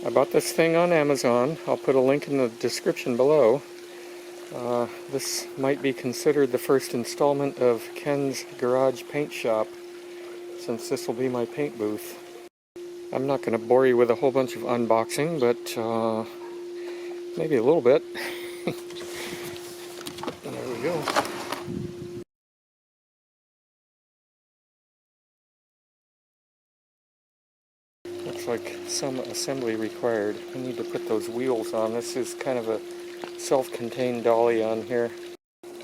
I bought this thing on Amazon. I'll put a link in the description below. This might be considered the first installment of Ken's Garage Paint Shop, since this will be my paint booth. I'm not going to bore you with a whole bunch of unboxing, but maybe a little bit. There we go. Looks like some assembly required. I need to put those wheels on. This is kind of a self-contained dolly on here.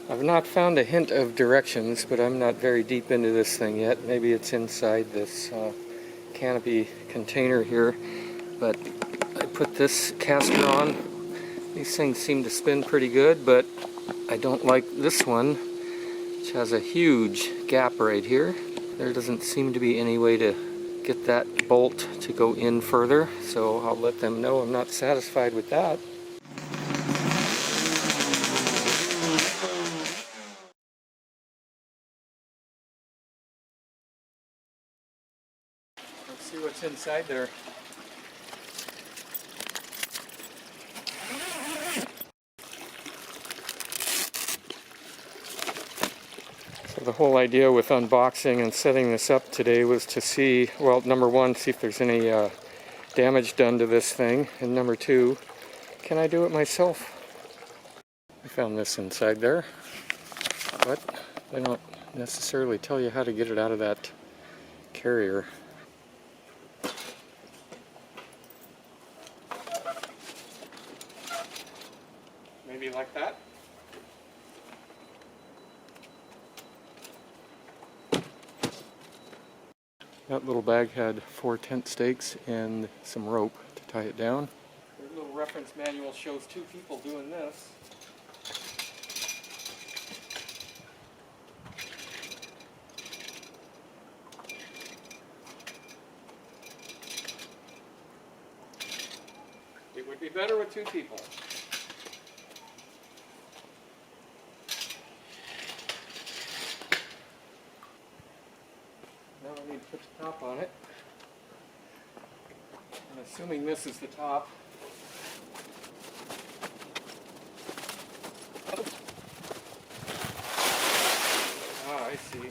I've not found a hint of directions, but I'm not very deep into this thing yet. Maybe it's inside this CANOPY container here. But I put this caster on. These things seem to spin pretty good, but I don't like this one, which has a huge gap right here. There doesn't seem to be any way to get that bolt to go in further, so I'll let them know I'm not satisfied with that. Let's see what's inside there. So the whole idea with unboxing and setting this up today was to see, well, number one, see if there's any damage done to this thing, and number two, can I do it myself? I found this inside there, but they don't necessarily tell you how to get it out of that carrier. Maybe like that? That little bag had 4 tent stakes and some rope to tie it down. Their little reference manual shows 2 people doing this. It would be better with 2 people. Now I need to put the top on it. I'm assuming this is the top. Ah, I see.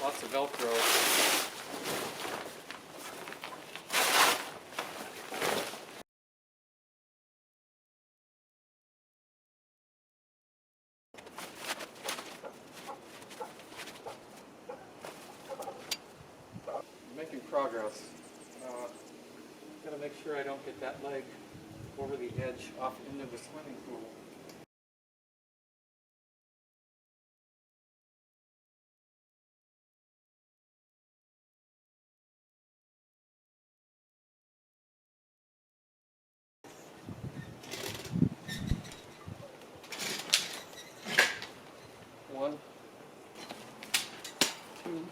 Lots of Velcro. Making progress. Gotta make sure I don't get that leg over the edge off into the swimming pool. One, two.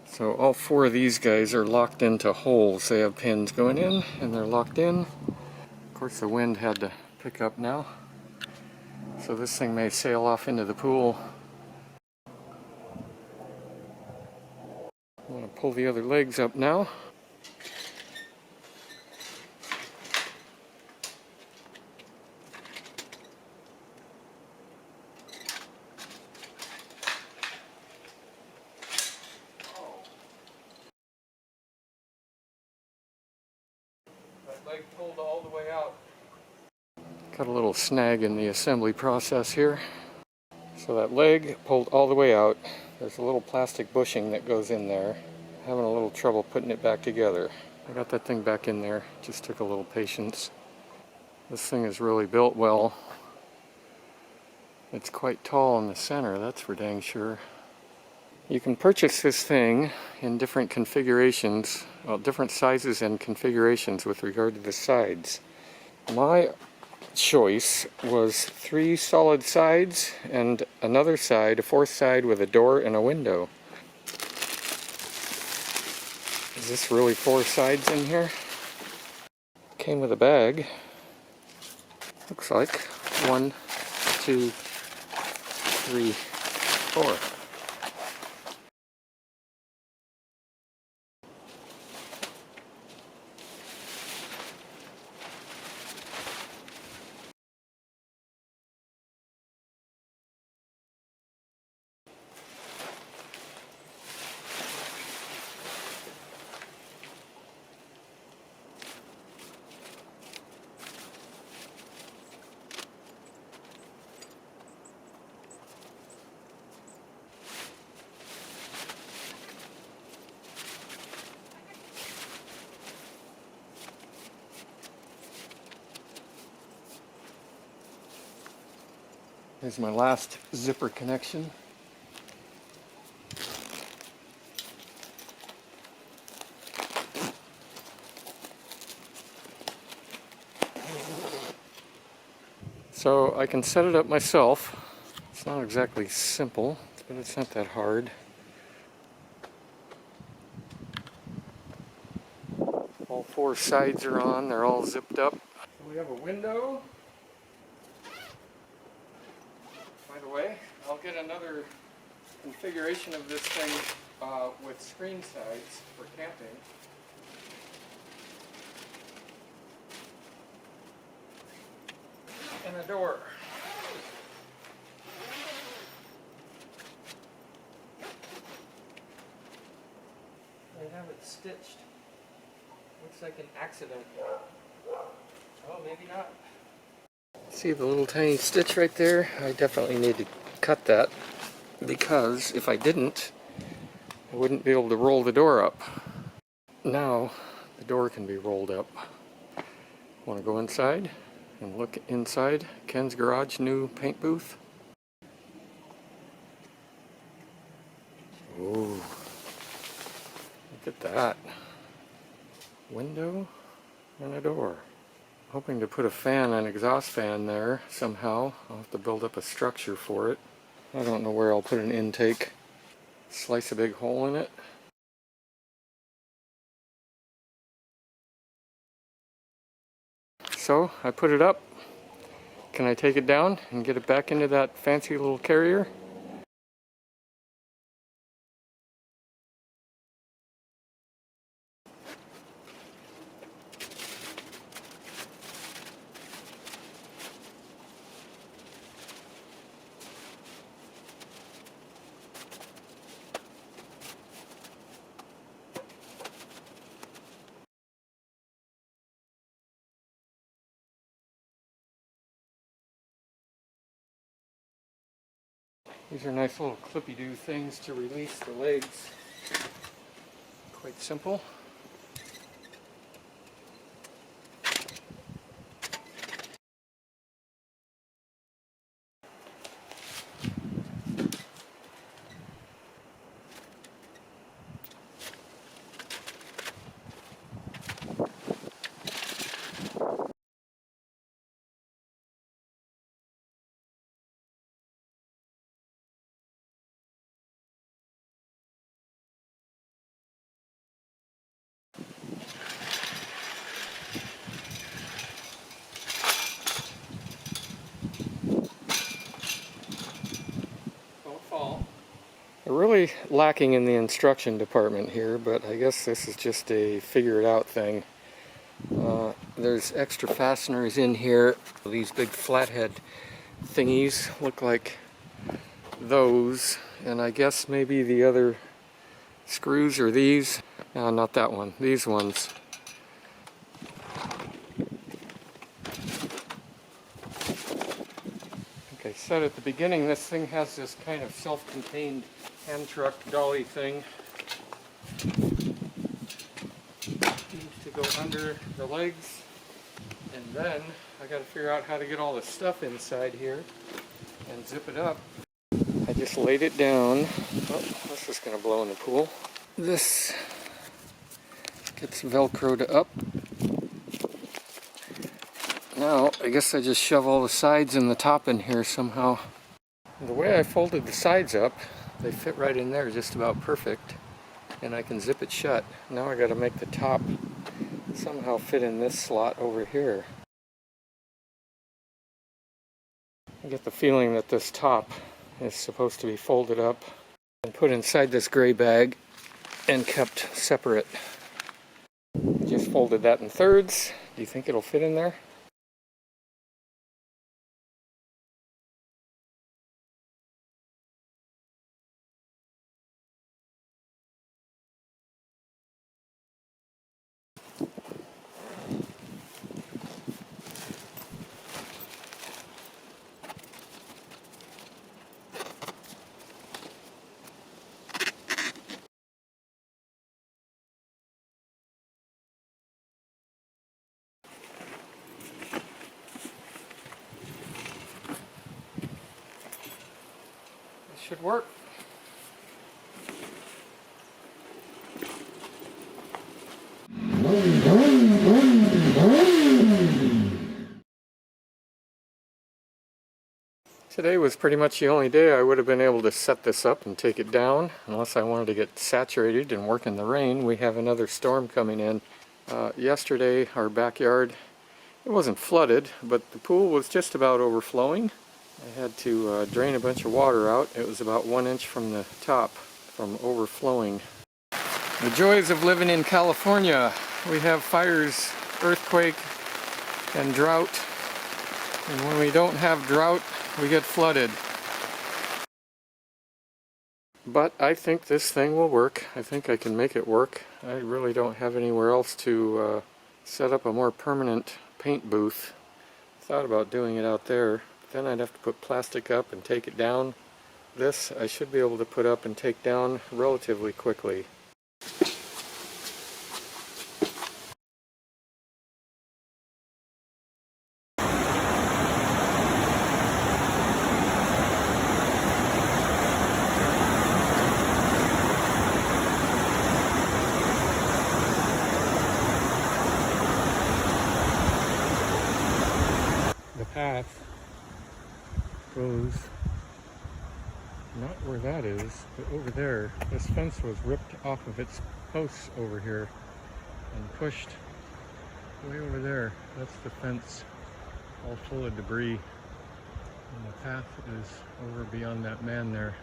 So all 4 of these guys are locked into holes. They have pins going in and they're locked in. Of course the wind had to pick up now. So this thing may sail off into the pool. I'm going to pull the other legs up now. Leg pulled all the way out. Got a little snag in the assembly process here. So that leg pulled all the way out. There's a little plastic bushing that goes in there. Having a little trouble putting it back together. I got that thing back in there. Just took a little patience. This thing is really built well. It's quite tall in the center, that's for dang sure. You can purchase this thing in different configurations, well, different sizes and configurations with regard to the sides. My choice was 3 solid sides and another side, a 4th side with a door and a window. Is this really 4 sides in here? Came with a bag. Looks like 1, 2, 3, 4. Here's my last zipper connection. So I can set it up myself. It's not exactly simple, but it's not that hard. All 4 sides are on, they're all zipped up. We have a window. By the way, I'll get another configuration of this thing with screen sides for camping. And a door. They have it stitched. Looks like an accident. Oh, maybe not. See the little tiny stitch right there? I definitely need to cut that, because if I didn't, I wouldn't be able to roll the door up. Now the door can be rolled up. Want to go inside and look inside Ken's garage new paint booth? Ooh, look at that. Window and a door. Hoping to put a fan, an exhaust fan there somehow. I'll have to build up a structure for it. I don't know where I'll put an intake. Slice a big hole in it. So I put it up. Can I take it down and get it back into that fancy little carrier? These are nice little clippy-doo things to release the legs. Quite simple. They're really lacking in the instruction department here, but I guess this is just a figure it out thing. There's extra fasteners in here. These big flathead thingies look like those, and I guess maybe the other screws are these. No, not that one. These ones. Okay, said at the beginning, this thing has this kind of self-contained hand truck dolly thing. Needs to go under the legs, and then I got to figure out how to get all the stuff inside here and zip it up. I just laid it down. Oh, this is going to blow in the pool. This gets velcroed up. Now, I guess I just shove all the sides and the top in here somehow. The way I folded the sides up, they fit right in there just about perfect, and I can zip it shut. Now I got to make the top somehow fit in this slot over here. I get the feeling that this top is supposed to be folded up and put inside this gray bag and kept separate. Just folded that in thirds. Do you think it'll fit in there? Should work. Today was pretty much the only day I would have been able to set this up and take it down, unless I wanted to get saturated and work in the rain. We have another storm coming in. Yesterday, our backyard, it wasn't flooded, but the pool was just about overflowing. I had to drain a bunch of water out. It was about 1 inch from the top from overflowing. The joys of living in California. We have fires, earthquake, and drought. And when we don't have drought, we get flooded. But I think this thing will work. I think I can make it work. I really don't have anywhere else to set up a more permanent paint booth. Thought about doing it out there. Then I'd have to put plastic up and take it down. This I should be able to put up and take down relatively quickly. The path goes not where that is, but over there. This fence was ripped off of its posts over here and pushed way over there. That's the fence, all full of debris. And the path is over beyond that man there.